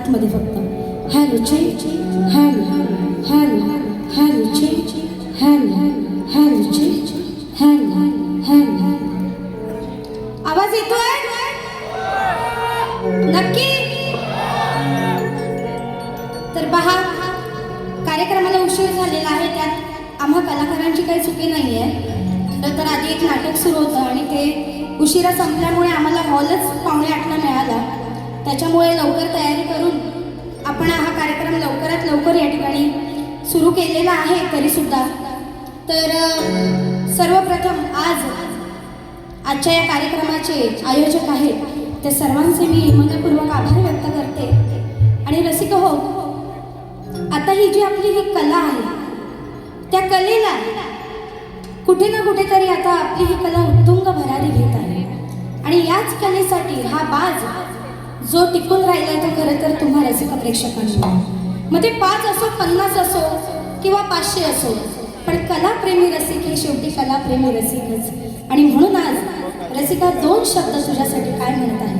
आतमध्ये फक्त हॅलो चे हॅलो हॅलो हॅलो चे हॅलो हॅलो चे हॅलो हॅलो. आवाज येतोय नक्की? तर पहा, कार्यक्रमाला उशीर झालेला आहे, त्यात आम्हा कलाकारांची काही चुकी नाही आहे. तर आधी एक नाटक सुरू होतं आणि ते उशिरा संपल्यामुळे आम्हाला हॉलच 7:45ला मिळाला. त्याच्यामुळे लवकर तयारी करून आपण हा कार्यक्रम लवकरात लवकर या ठिकाणी सुरू केलेला आहे. तरीसुद्धा तर सर्वप्रथम आजच्या या कार्यक्रमाचे आयोजक आहेत ते सर्वांचे मी मनपूर्वक आभार व्यक्त करते. आणि रसिक हो, आता ही जी आपली ही कला आहे, त्या कलेला कुठे ना कुठेतरी आता आपली ही कला उत्तुंग भरारी घेत आहे. आणि याच कलेसाठी हा बाज जो टिकून राहिला तो खरं तर तुम्हा रसिक प्रेक्षकांना, मग ते 5 असो 50 असो किंवा 500 असो, पण कलाप्रेमी रसिक हे शेवटी कलाप्रेमी रसिकच. आणि म्हणून आज रसिका 2 शब्द तुझ्यासाठी काय म्हणत आहे.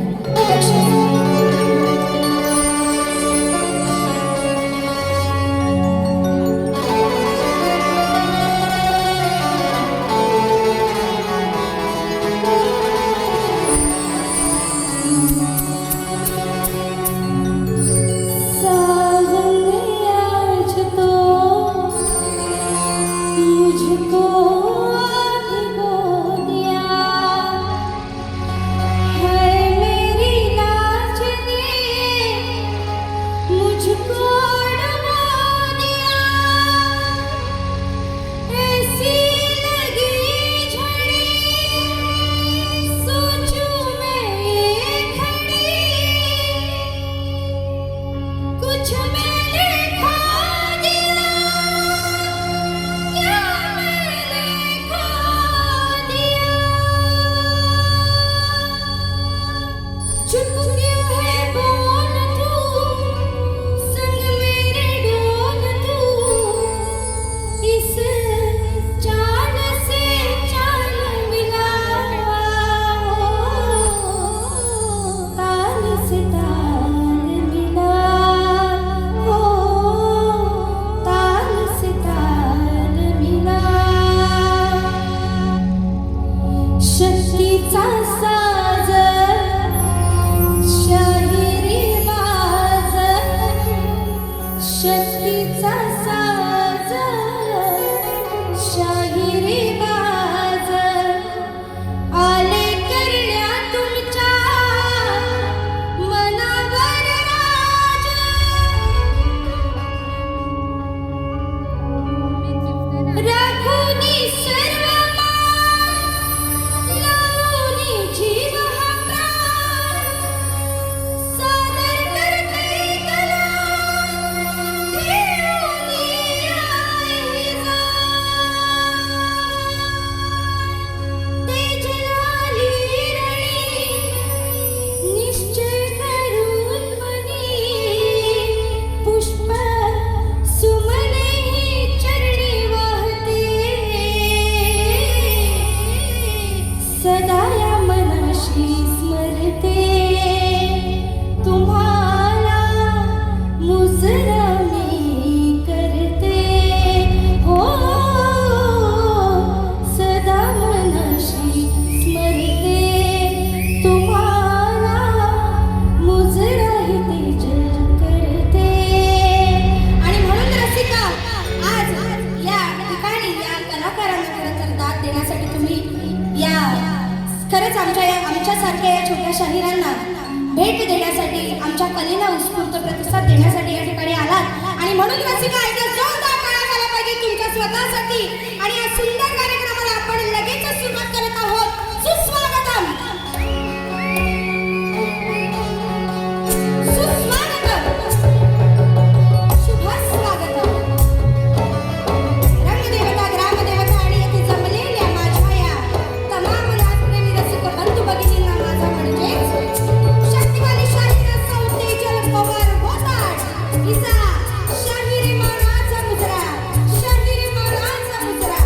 आमच्यासारख्या या छोट्या शाहिरांना भेट देण्यासाठी, आमच्या कलेला उत्स्फूर्त प्रतिसाद देण्यासाठी या ठिकाणी आलात. आणि म्हणून रसिका एकदा जोरदार टाळ्या झाल्या पाहिजे तुमच्या स्वतःसाठी. आणि या सुंदर कार्यक्रमाला आपण लगेचच सुरुवात करत आहोत. सुस्वागतम, सुस्वागतम, शुभ स्वागतम. रंगदेवता, ग्रामदेवता आणि येथे जमलेल्या माझ्या या तमाम नाचप्रेमी रसिक बंधू भगिनींना माझा म्हणजेच शक्तिवाली शाहीर सौतेजल पवार होतात हिचा शाहिरी मानाचा मुजरा, शाहिरी मानाचा मुजरा.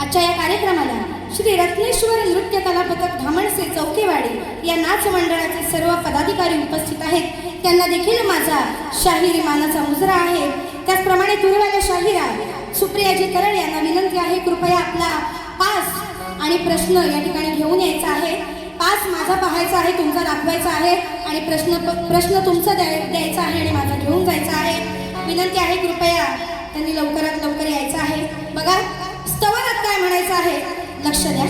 आजच्या या कार्यक्रमाला श्री रत्नेश्वर नृत्य कला पथक धामणसे चौकेवाडी या नाच मंडळाचे सर्व पदाधिकारी उपस्थित आहेत. त्यांना देखील माझा शाहिरी मानाचा मुजरा आहे. त्याचप्रमाणे तुरेवाल्या शाहिरा सुप्रियाजी करड यांना विनंती आहे, कृपया आपला पास आणि प्रश्न या ठिकाणी घेऊन यायचा आहे. पास माझा पाहायचा आहे, तुमचा दाखवायचा आहे आणि प्रश्न तुमचा द्यायचा आहे आणि माझा घेऊन जायचा आहे. विनंती आहे, कृपया त्यांनी लवकरात लवकर यायचं आहे. बघा स्तवनात काय म्हणायचं आहे, लक्ष द्या.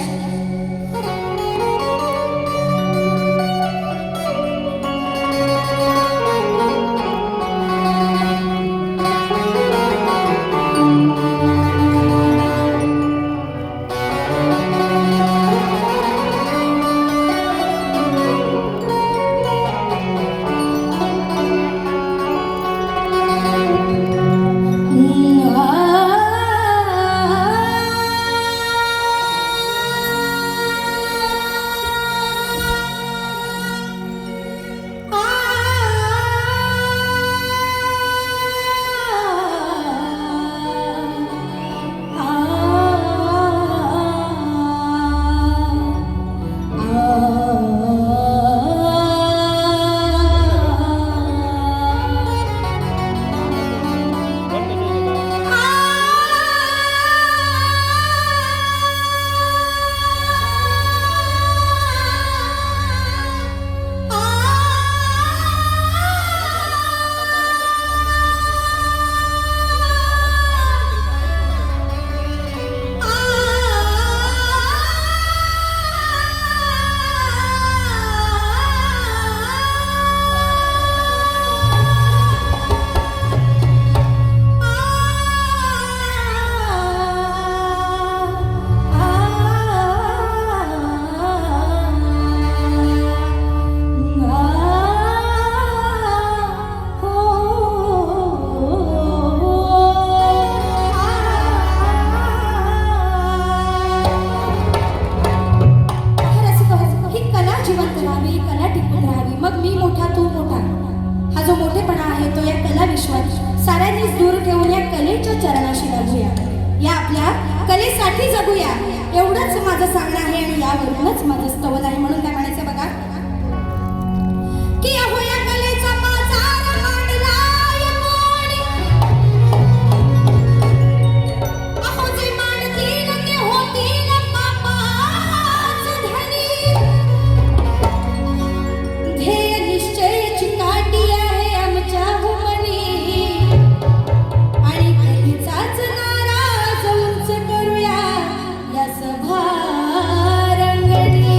साऱ्यांनीच दूर ठेवून या कलेच्या चरणाशी लागूया, या आपल्या कलेसाठी जगूया, एवढंच माझं सांगणं आहे आणि यावरूनच माझं स्तवन आहे. म्हणून काय म्हणायचं बघा, की अहो या कलेचा बाजार मांडलाय कोणी, अहो जे मांडतील ते होतील पापाच धनी, ध्येय निश्चयाची काठी आहे आमच्या हुमनी, आणि कलेचाच नाराज उंच करूया या सभा रंगणी.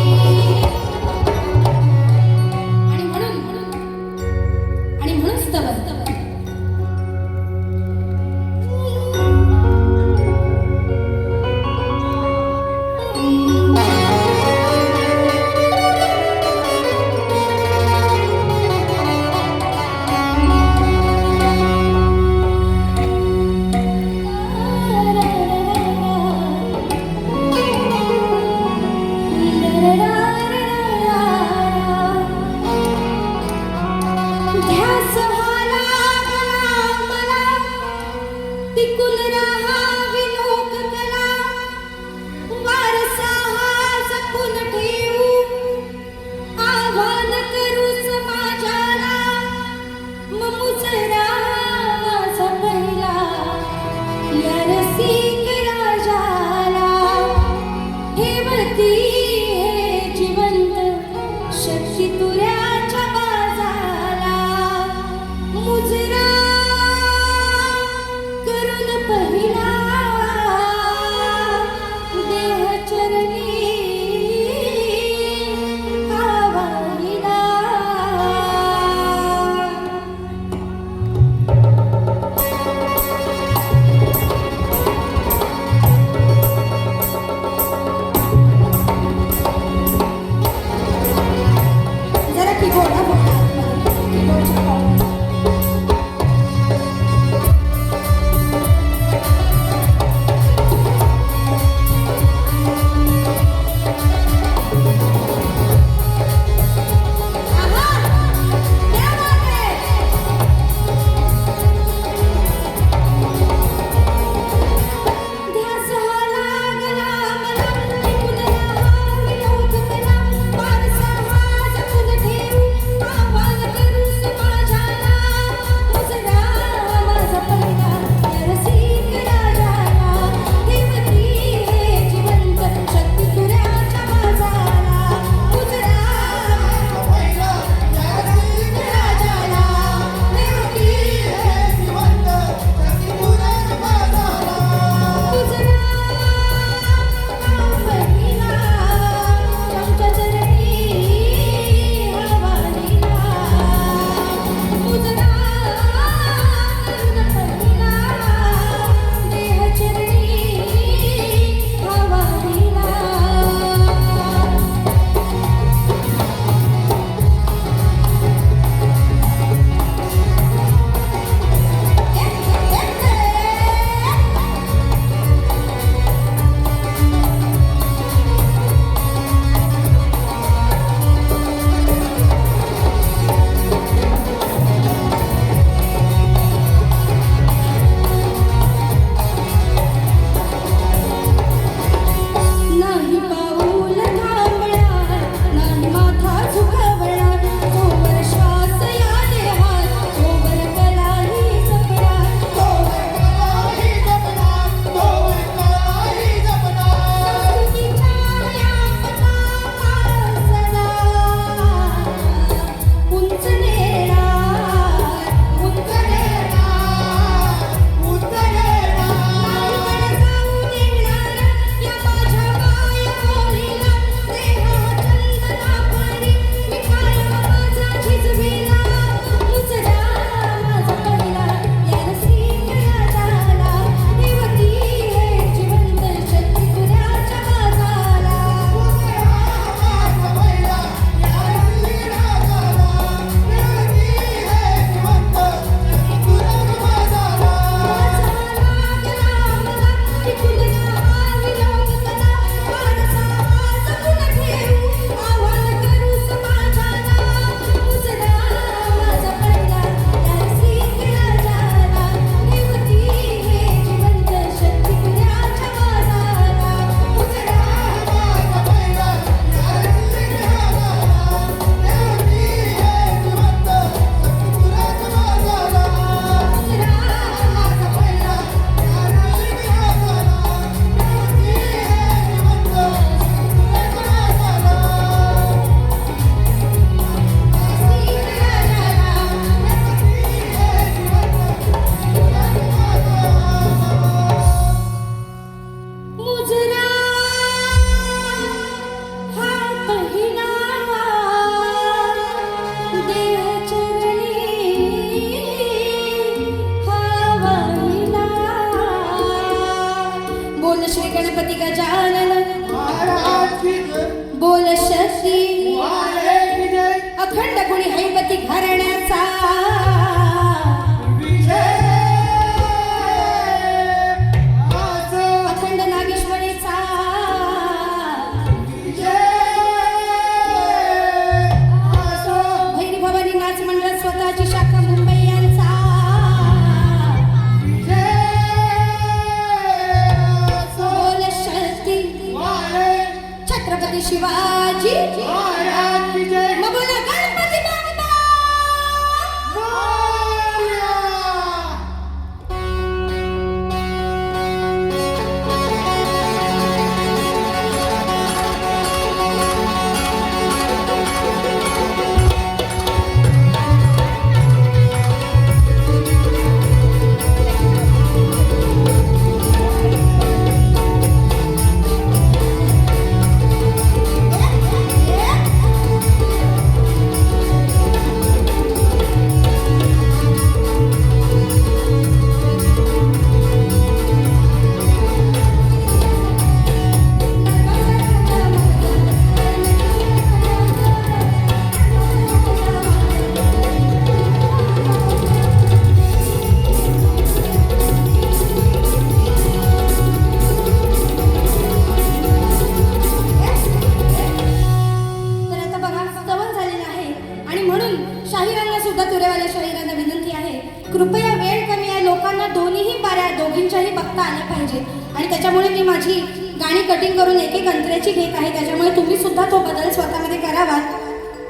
सुद्धा तुरेवाल्या शाहीरांना विनंती आहे, कृपया वेळ कमी आहे, लोकांना दोन्हीही पाऱ्या दोघींच्याही बघता आल्या पाहिजे आणि त्याच्यामुळे मी माझी गाणी कटिंग करून एक एक अंतऱ्याची घेत आहे. त्याच्यामुळे तुम्ही सुद्धा तो बदल स्वतःमध्ये करावा,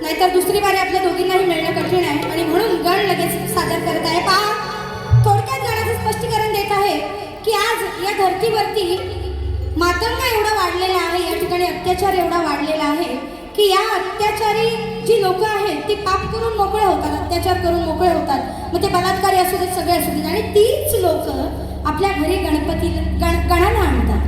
नाहीतर दुसरी बारी आपल्या दोघींनाही मिळणं कठीण आहे. आणि म्हणून गण लगेच सादर करत आहे. पहा, थोडक्यात गणाचं स्पष्टीकरण देत आहे की आज या धर्तीवरती मातंग एवढा वाढलेला आहे, या ठिकाणी अत्याचार एवढा वाढलेला आहे की या अत्याचारी जी लोक आहेत ती पाप करून मोकळे होतात, अत्याचार करून मोकळे होतात. मग ते बलात्कारी असू देत, सगळे असू देत, आणि तीच लोक आपल्या घरी गणाला आणतात,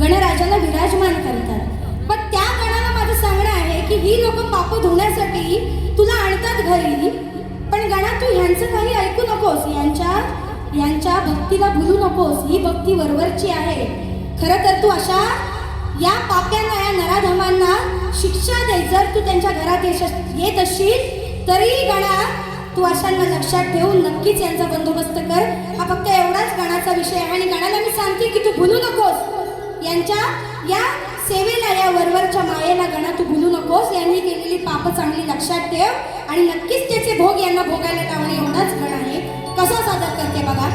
गणराजाला विराजमान करतात. पण त्या गणाला माझं सांगणं आहे की ही लोक पाप धुण्यासाठी तुला आणतात घरी, पण गणा तू ह्यांचं काही ऐकू नकोस, यांच्या भक्तीला भुलू नकोस. ही भक्ती वरवरची आहे. खरं तर तू अशा या पाप्यांना, या नराधमांना शिक्षा दे. जर तू त्यांच्या घरात येत असशील तरी गणा तू अशांना लक्षात ठेवून नक्कीच यांचा बंदोबस्त कर. हा फक्त एवढाच गणाचा विषय आहे. आणि गणाला मी सांगते की तू भुलू नकोस यांच्या या सेवेला, या वरवरच्या मायेला गणा तू भुलू नकोस. यांनी केलेली पाप चांगली लक्षात ठेव आणि नक्कीच त्याचे भोग यांना भोगायला लावणे एवढाच गण आहे. कसा सादर करते बघा.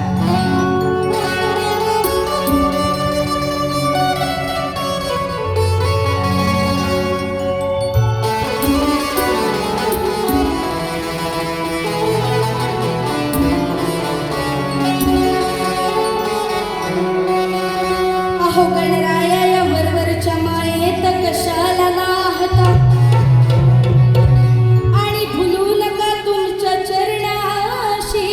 अहो गणराया या वरवरच्या मायेत कशाला नाहता, आणि भुलू नका तुमच्या चरणाशी.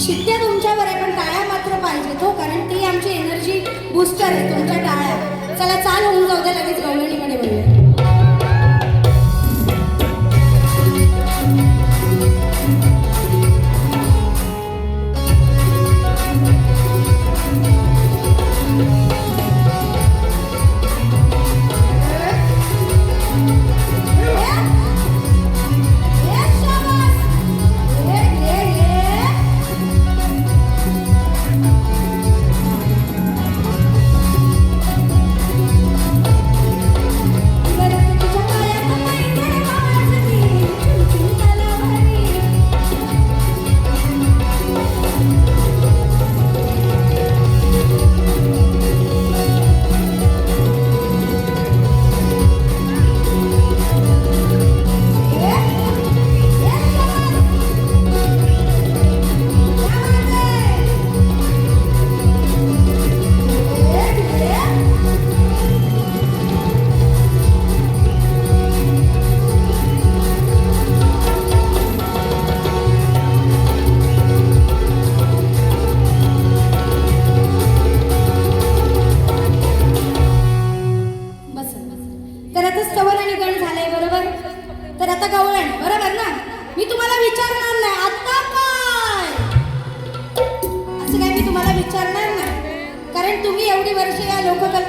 शिट्ट्या तुमच्यावर आहे पण टाळ्या मात्र पाहिजेत हो, कारण ती आमची एनर्जी बूस्टर आहे तुमच्या टाळ्या. चला चाल होऊन जाऊ द्या, लगेच गवळणीकडे बोलूया.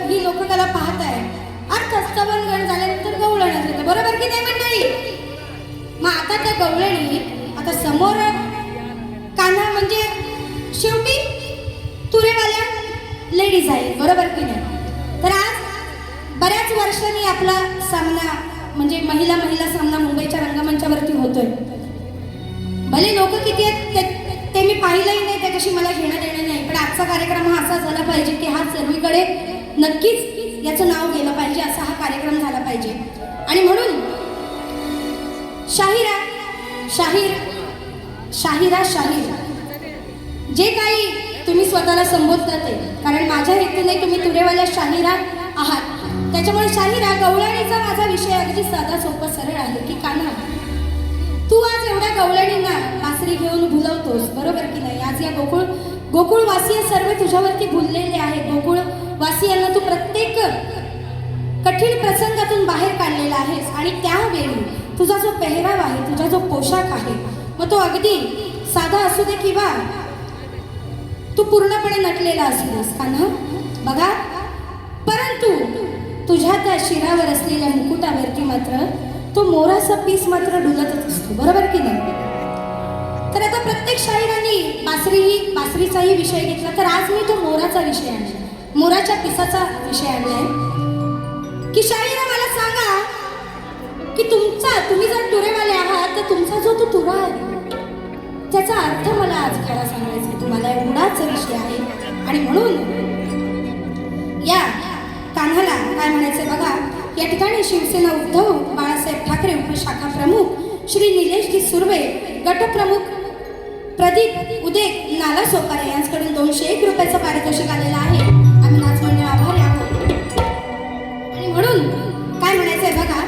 ही लोककला पाहताय. अर्थात स्तवनगण झाल्यानंतर गवळणच येतं, बरोबर की नाही मंडळी? मग आता त्या गवळणी आता समोर कान्हा म्हणजे शेवटी तुरेवाल्या लेडीज आहे, बरोबर की नाही? तर आज बऱ्याच वर्षांनी आपला सामना म्हणजे महिला सामना मुंबईच्या रंगमंचावरती होतोय. भले लोक किती आहेत ते मी पाहिलंही नाही, त्याच्याशी मला घेणं देणं नाही, पण आजचा कार्यक्रम हा असा झाला पाहिजे की हा सर्वीकडे नक्कीच याचं नाव गेलं पाहिजे, असा हा कार्यक्रम झाला पाहिजे. आणि म्हणून शाहीर जे काही तुम्ही स्वतःला संबोधता ते, कारण माझ्या हेतूने तुम्ही तुरेवाल्या शाहिरा आहात, त्याच्यामुळे शाहिरा गवळणीचा माझा विषय अगदी साधा सोपा सरळ आहे की कान्हा, तू आज एवढ्या गवळणींना बासरी घेऊन भुलवतोस, बरोबर की नाही? आज या गोकुळवासीय सर्व तुझ्यावरती भुललेले आहेत. गोकुळवासियांना तू प्रत्येक कठीण प्रसंगातून बाहेर काढलेला आहेस, आणि त्यावेळी तुझा जो पेहराव आहे, तुझा जो पोशाख आहे, मग तो अगदी साधा असू दे किंवा तू पूर्णपणे नटलेला असू देस कान्हा, बघा, परंतु तुझ्या त्या शिरावर असलेल्या मुकुटावरती मात्र तो मोराचा पीस मात्र डुलतच असतो, बरोबर की नाही? तर आता प्रत्येक शाहिरांनी बासरीचाही विषय घेतला, तर आज मी तो मोराचा विषय आणला, मोराच्या पिसाचा विषय आणलाय की शाहिरा मला सांगा की तुम्ही जर तुरेवाले आहात तर तुमचा जो तो तुरा आहे त्याचा अर्थ मला आज खरा सांगायचा तुम्हाला, एवढाच विषय आहे. आणि म्हणून या कान्हाला काय म्हणायचंय बघा, या ठिकाणी शिवसेना उद्धव बाळासाहेब ठाकरे उपशाखा प्रमुख श्री निलेशजी सुर्वे, गटप्रमुख प्रदीप उदेक नाला सोपारे यांच्याकडून 201 रुपयाचं पारितोषिक आलेलं आहे. आम्ही नाच मंडळ आभारी आहोत. आणि म्हणून काय म्हणायचंय बघा,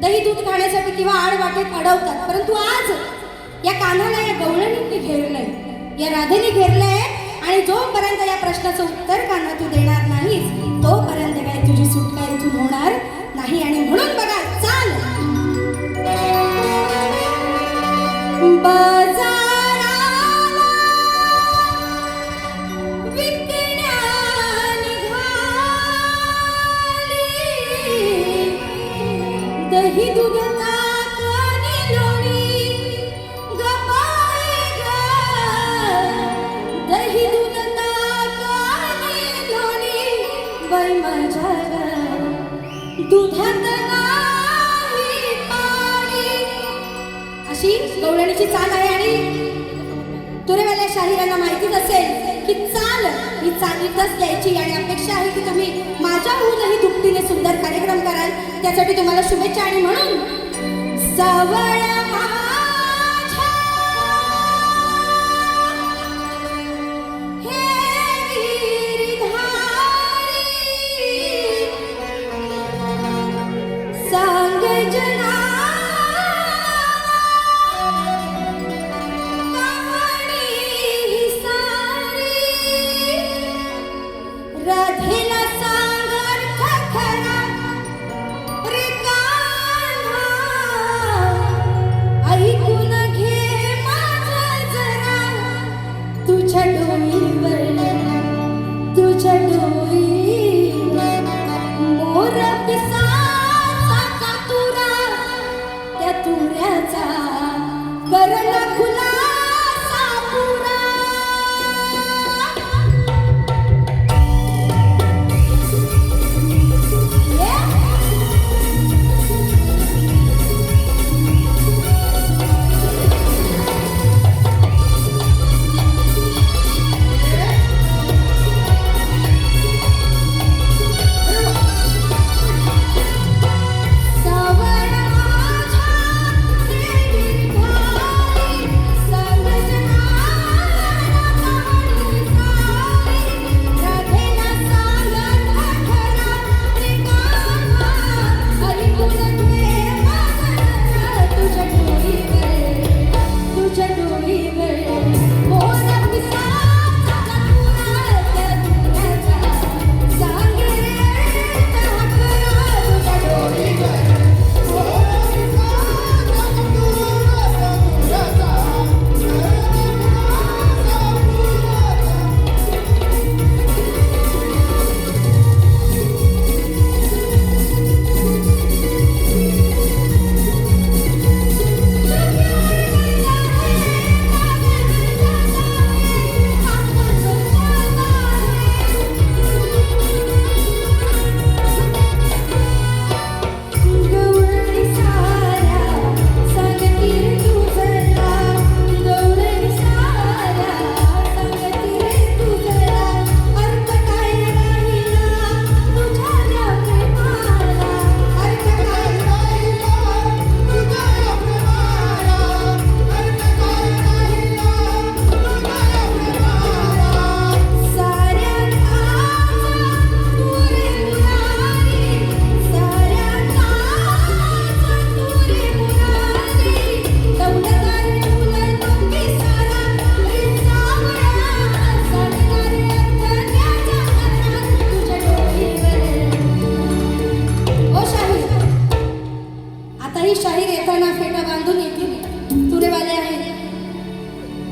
दही दूध खाण्यासाठी किंवा आड वाटेत अडवतात, परंतु आज या कान्हाला या गवळणींनी घेरलंय, या राधेने घेरलंय. आणि जोपर्यंत या प्रश्नाचं उत्तर कान्हा तू देणार नाहीस तोपर्यंत काय तुझी सुटका इथून होणार नाही. आणि म्हणून बघा, चाल बाजाराला विकण्या निघाली, दही दूध ताक आणि लोणी गबाळी माझ्या दुधात नाही पाणी. अशी गवळणीची चाल आहे आणि तुरेवाल्या शाहिरांना माहितीच असेल की चाल ही चालीतच द्यायची आणि अपेक्षा आहे की तुम्ही माझ्याहूनही दुपटीने सुंदर कार्यक्रम कराल. त्यासाठी तुम्हाला शुभेच्छा आणि म्हणून सवळ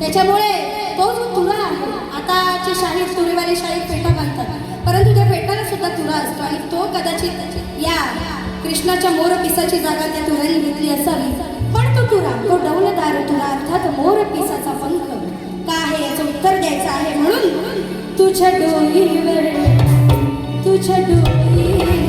त्याच्यामुळे तो जो तुरा आहे, आताची शाहीर तुरेवाले शाहीर फेटा बांधतात, परंतु त्या फेटाला सुद्धा तुरा असतो आणि तो कदाचित या कृष्णाच्या मोरपिसाची जागा त्या तुऱ्याने घेतली असावी. पण तो तुरा, तो डौलदार तुरा अर्थात मोरपिसाचा पंख का आहे याचं उत्तर द्यायचं आहे. म्हणून तुझ्या डोईवर तुझ्या डोईवर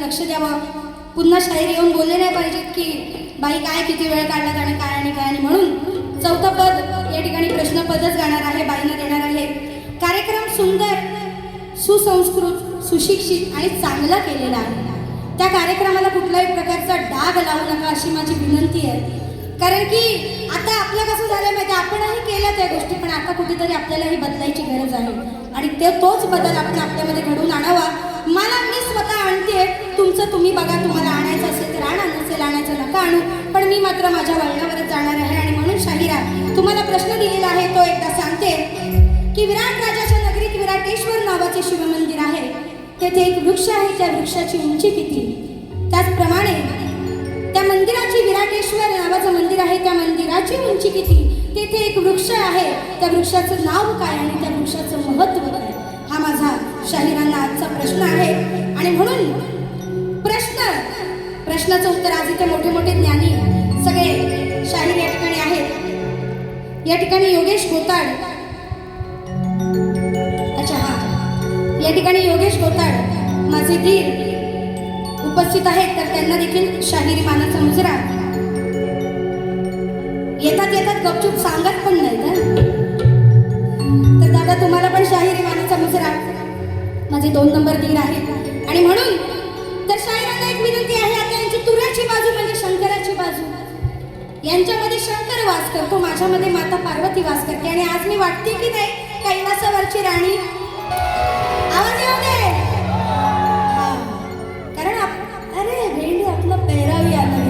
लक्ष द्यावं. पुन्हा शाहीर येऊन बोलले नाही पाहिजेत की बाई काय किती वेळ काढलात आणि काय आणि म्हणून चौथं पद या ठिकाणी प्रश्नपदच गाणार आहे, बाईनं देणार आहे. कार्यक्रम सुंदर, सुसंस्कृत, सुशिक्षित आणि चांगला केलेला आहे. त्या कार्यक्रमाला कुठल्याही प्रकारचा डाग लावू नका अशी माझी विनंती आहे. कारण की आता आपलं कसं झालं माहिती, आपणही केल्या त्या गोष्टी, पण आता कुठेतरी आपल्यालाही बदलायची गरज आहे आणि तोच बदल आपण आपल्यामध्ये घडवून आणावा. मला मी स्वतः आणते, तुमचं तुम्ही बघा, तुम्हाला आणायचं असेल तर आणा, नसेल आणायचं नका आणू, पण मी मात्र माझ्या वळणावरच जाणार आहे. आणि म्हणून शाहिरा, तुम्हाला प्रश्न दिलेला आहे तो एकदा सांगते की विराट राजाच्या नगरीत विराटेश्वर नावाचे शिवमंदिर आहे. तेथे एक वृक्ष आहे, त्या वृक्षाची उंची किती? त्याचप्रमाणे त्या मंदिराची, विराटेश्वर नावाचं मंदिर आहे, त्या मंदिराची उंची किती? तेथे एक वृक्ष आहे, त्या वृक्षाचं नाव काय आणि त्या वृक्षाचं महत्त्व काय? हा माझा शाहिरांना आजचा प्रश्न आहे. आणि म्हणून प्रश्नाचं उत्तर, आज इथे मोठे मोठे ज्ञानी सगळे शाहीर या ठिकाणी आहेत. या ठिकाणी योगेश गोताड, अच्छा हा, या ठिकाणी योगेश गोताड माझे धीर उपस्थित आहेत, तर त्यांना देखील शाहिरी मानाचा मुजरा. येतात गपचूप सांगत पण नाही तर दादा तुम्हाला पण शाहिरी मानाचा मुजरा. माझे 2 नंबर धीर आहेत. आणि म्हणून तर शाहिरांना एक विनंती आहे, आता यांची तुऱ्याची बाजू म्हणजे शंकराची बाजू, यांच्यामध्ये शंकर वास करतो, माझ्यामध्ये माता पार्वती वास करते. आणि आज मी वाटते की नाही कैलासावरची राणी, आवाज येऊ दे. कारण अरे भेंडी आपला पेहरावी आता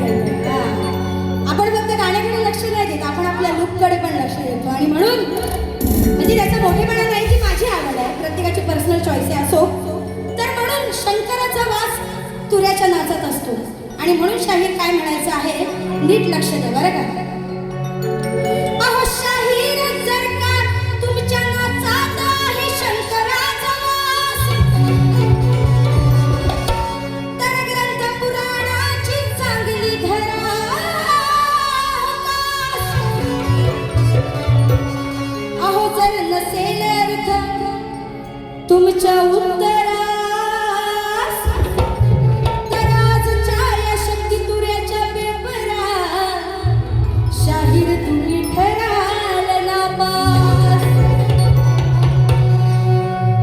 आपण फक्त गाण्याकडे लक्ष नाही देत, आपण आपल्या लुककडे पण लक्ष देतो. आणि म्हणून म्हणजे त्याचा मोठेपणा नाही की माझी आवड आहे, प्रत्येकाची पर्सनल चॉईस आहे असो, तर म्हणून शंकराचा वास तुऱ्याच्या नाचात असतो. आणि म्हणून शाहीर काय म्हणायचं आहे, नीट लक्ष द्या बरं का. अहो शाहीर, जर का तुमच्या नाचात आहे शंकराचा वास, तर ग्रंथ पुराणाची चांगली धरा. अहो जर नसेल अर्थ तुमच्या उत्तरास, तर आजच्या या शक्ती तुऱ्याच्या पेपरात शाहीर तुम्ही ठराल नापास.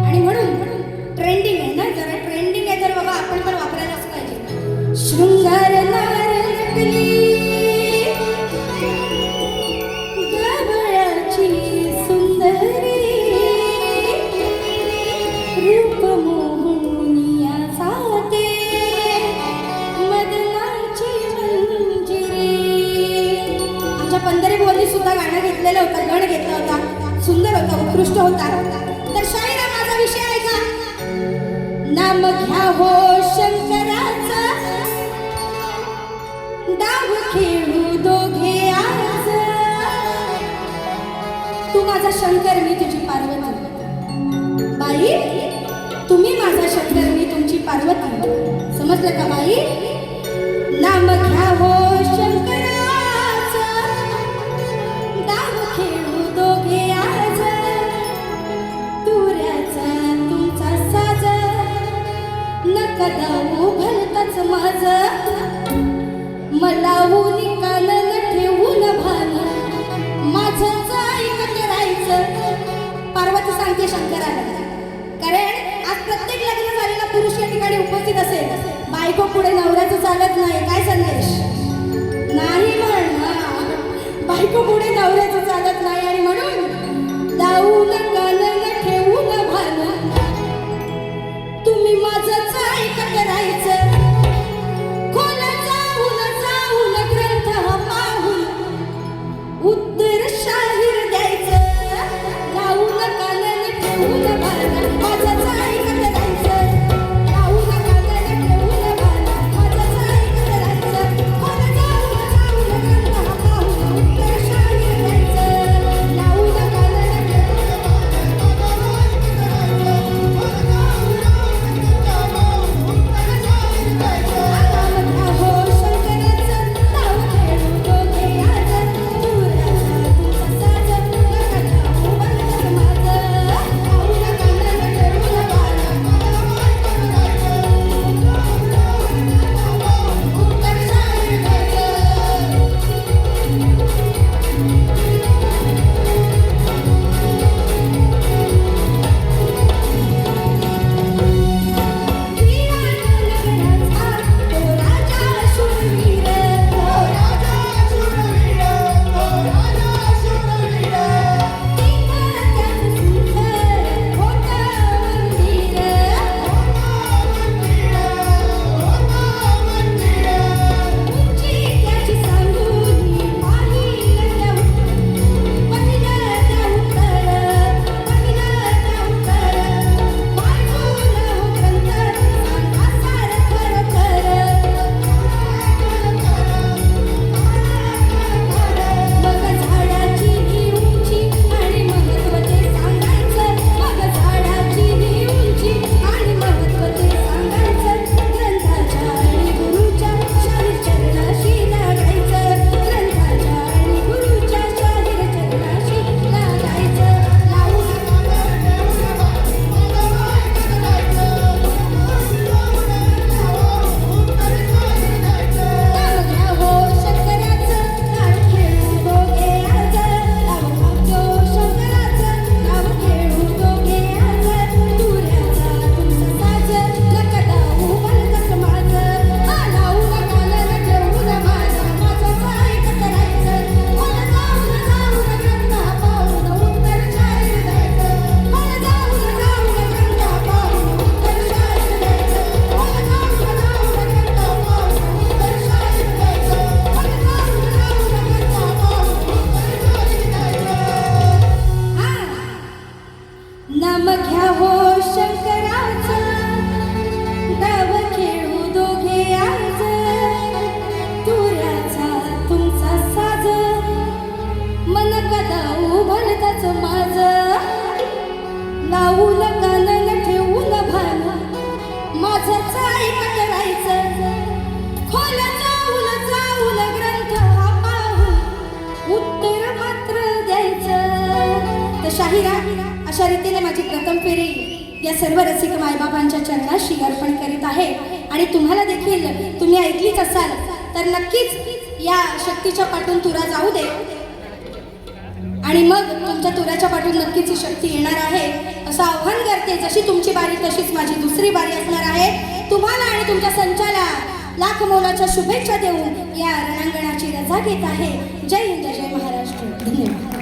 आणि म्हणून ट्रेंडिंग आहे ना, जरा ट्रेंडिंग आहे तर बाबा आपण पण वापरायलाच पाहिजे. शृंगार नटली गवळाची सुंदरी, रूप मोहनिया साते मदनाची मंजिरी. आमच्या पंधरी बोली सुद्धा गाणं घेतलेलं होतं, गण घेतला होता, सुंदर होता, उत्कृष्ट होता. तर शाहिरा माझा विषय आहे का, नाम घ्या हो शंकराचा, डाव खेळू दोघे आज. तू माझा शंकर, मी तुझी पार्वती. बाई तुम्ही माझा शंकर, मी तुमची पार्वती. समजलं का बाई? नाम घ्या हो शंकराचा, डाव खेळू दोघे आज. तुऱ्याचा तुमचा साज, नका दाऊ भलताच माझ. मला ऊनी कानन ठेवून भान, माझंच ऐकत राहायचं. पार्वती सांगते शंकराला, कारण आज प्रत्येक लग्न झालेला पुरुष या ठिकाणी उपस्थित असेल, बायको पुढे नवऱ्याचं चालत नाही. काय संदेश नाही म्हण, बायको पुढे नवऱ्याचं चालत नाही. आणि म्हणून दाऊन कानन ठेवून भान, तुम्ही माझंच ऐकत राहायचं. खोल जाऊन जाऊन ग्रंथ पाहून उत्तर शाहीर द्यायचं. दाऊन कानन ठेवून भान, माझंच ऐकत राहायचं. दाऊन कानन ठेवून भान, माझंच ऐकत राहायचं. खोल जाऊन जाऊन ग्रंथ पाहून उत्तर शाहीर द्यायचं. हिरा अशा रीतीने माझी प्रथम फेरी या सर्व रसिक मायबाबांच्या चरणाशी अर्पण करीत आहे. आणि तुम्हाला देखील तुम्ही ऐकलीच असाल तर नक्कीच या शक्तीच्या पाठून तुरा जाऊ दे आणि मग तुमच्या तुऱ्याच्या पाठून नक्कीच ही शक्ती येणार आहे असं आव्हान करते. जशी तुमची बारी तशीच माझी दुसरी बारी असणार आहे. तुम्हाला आणि तुमच्या संचाला लाख मोलाच्या शुभेच्छा देऊन या रणांगणाची रजा घेत आहे. जय हिंद, जय महाराष्ट्र. धन्यवाद.